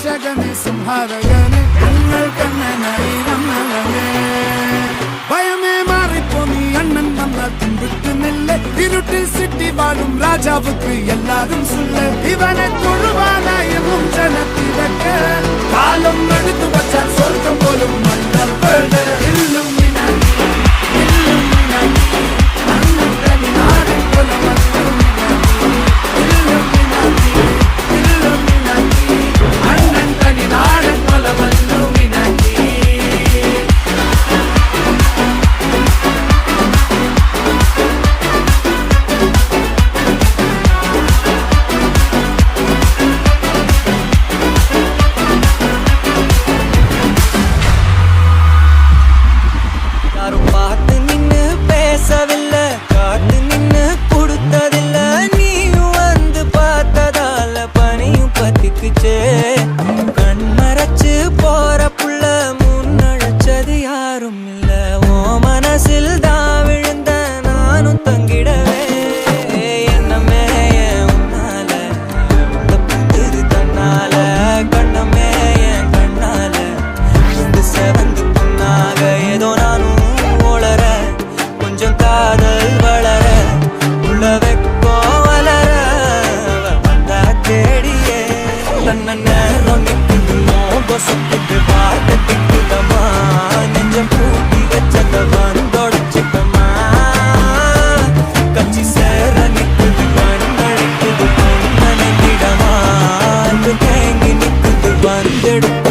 രക്ഷകനെ സംഹാരകനെ ഞങ്ങൾ കണ്ണനായി വന്നവനെ ഭയമേ മാറിപ്പോ നീ അണ്ണൻ വന്നാൽ തുമ്പിട്ട് നെല്ല് ഇരുട്ടിൽ സിറ്റി വാഴും രാജാവുക്ക് എല്ലാരും സുല്ല് ഇവനെ തൊഴുവാനായി ജനത്തിരക്ക് കാലം എടുത്തു വച്ചാൽ സ്വർഗം പോലും മണ്ണൽ വേൾഡ് கண்மரச்சு போற புள்ள முன்னழைச்சது யாரும் இல்ல ஓ மனசில் தான் விழுந்த நானும் தங்கிடவே என்னமே உன்னால தப்புது தன்னால கண்ணமே என் கண்ணால செவந்து புண்ணாக ஏதோ நானும் ஓளர கொஞ்சம் காதல் வளர உள்ள வெக்கோ வளர வந்தா தேடியே தன்ன நேரம் நிற்குதுமோ கொசத்துக்கு பாட்டு திக்குதமா நெஞ்சம் பூட்டி வச்சத வந்தொடச்சுக்கமா கட்சி சேர நிற்குது கண்ணடிக்குது கண்ணனிடமா தேங்கி நிற்குது வந்தெடுத்து